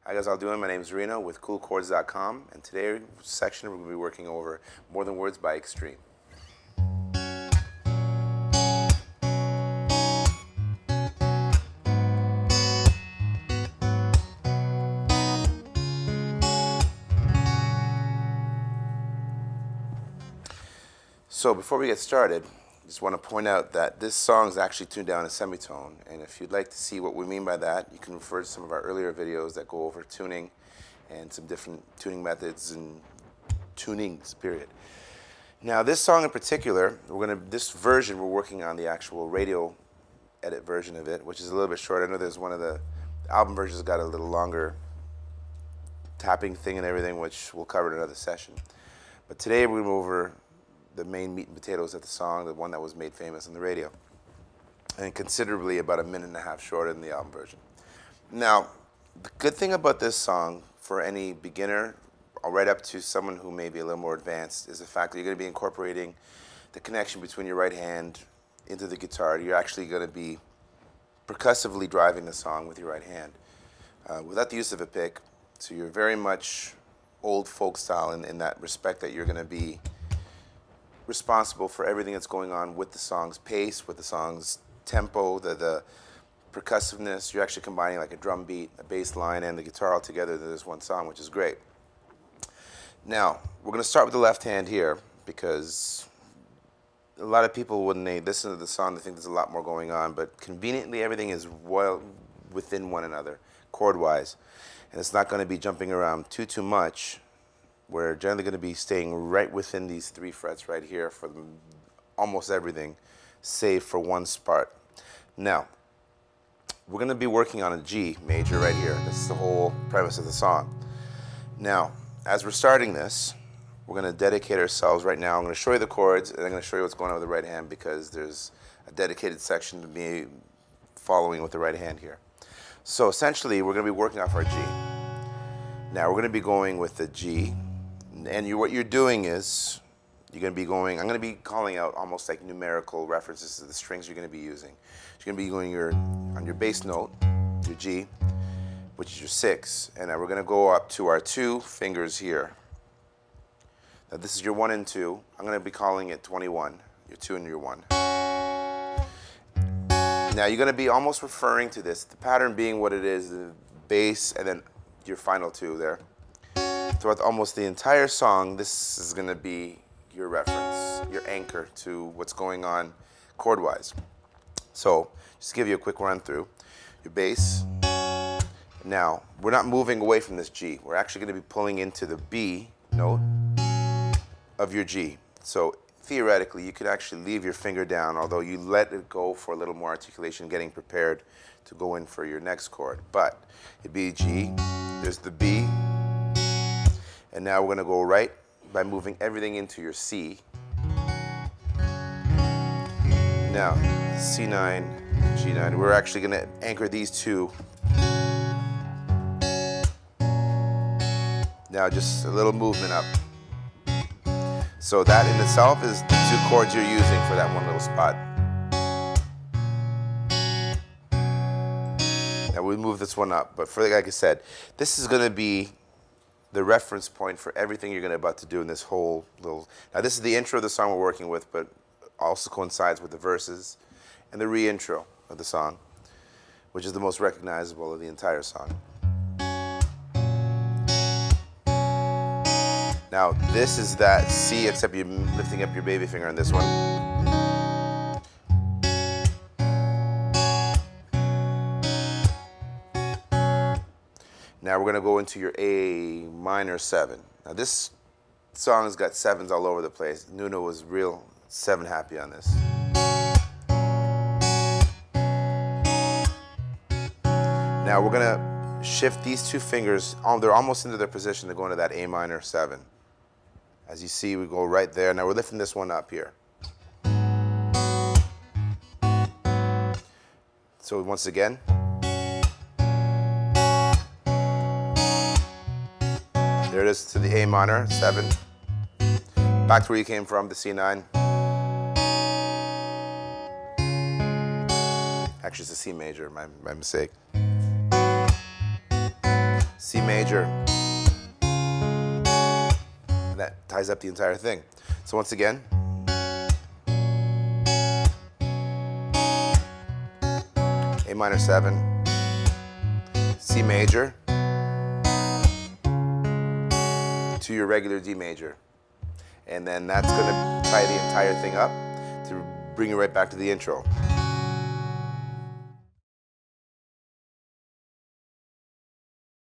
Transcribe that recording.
Hi guys, how you doing? My name is Reno with coolchords.com, and today section we're going to be working over More Than Words by Extreme. So before we get started, I just want to point out that this song is actually tuned down a semitone, and if you'd like to see what we mean by that, you can refer to some of our earlier videos that go over tuning and some different tuning methods and tunings, period. Now this song in particular, this version we're working on the actual radio edit version of it, which is a little bit short. I know there's one of the album versions got a little longer tapping thing and everything, which we'll cover in another session. But today we're going to go over the main meat and potatoes of the song, the one that was made famous on the radio, and considerably about a minute and a half shorter than the album version. Now, the good thing about this song for any beginner, right up to someone who may be a little more advanced, is the fact that you're going to be incorporating the connection between your right hand into the guitar. You're actually going to be percussively driving the song with your right hand without the use of a pick. So you're very much old folk style in that respect, that you're going to be responsible for everything that's going on with the song's pace, with the song's tempo, the percussiveness. You're actually combining like a drum beat, a bass line, and the guitar all together into this one song, which is great. Now, we're going to start with the left hand here, because a lot of people, when they listen to the song, they think there's a lot more going on, but conveniently everything is well within one another, chord-wise, and it's not going to be jumping around too much. We're generally going to be staying right within these 3 frets right here for almost everything, save for one part. Now, we're going to be working on a G major right here. This is the whole premise of the song. Now, as we're starting this, we're going to dedicate ourselves right now. I'm going to show you the chords, and I'm going to show you what's going on with the right hand, because there's a dedicated section to me following with the right hand here. So essentially, we're going to be working off our G. Now, we're going to be going with the G. And what you're doing is, you're going to be going, I'm going to be calling out almost like numerical references to the strings you're going to be using. You're going to be going on your bass note, your G, which is your 6, and now we're going to go up to our 2 fingers here. Now this is your 1 and 2. I'm going to be calling it 21, your 2 and your 1. Now you're going to be almost referring to this, the pattern being what it is, the bass and then your final 2 there. Throughout almost the entire song, this is going to be your reference, your anchor to what's going on chord-wise. So, just to give you a quick run through, your bass. Now, we're not moving away from this G. We're actually going to be pulling into the B note of your G. So, theoretically, you could actually leave your finger down, although you let it go for a little more articulation, getting prepared to go in for your next chord. But it'd be G, there's the B, and now we're going to go right by moving everything into your C. Now, C9, G9, we're actually going to anchor these 2. Now just a little movement up. So that in itself is the 2 chords you're using for that one little spot. Now we move this one up, but for like I said, this is going to be the reference point for everything you're going to about to do in this whole little. Now this is the intro of the song we're working with, but also coincides with the verses and the re-intro of the song, which is the most recognizable of the entire song. Now this is that C, except you're lifting up your baby finger on this one. Now we're going to go into your A minor 7. Now this song has got 7s all over the place. Nuno was real 7 happy on this. Now we're going to shift these 2 fingers, they're almost into their position to go into that A minor 7. As you see, we go right there. Now we're lifting this one up here. So once again. There it is to the A minor, 7. Back to where you came from, the C9. Actually, it's a C major, my mistake. C major. And that ties up the entire thing. So once again, A minor 7, C major, to your regular D major. And then that's going to tie the entire thing up to bring you right back to the intro.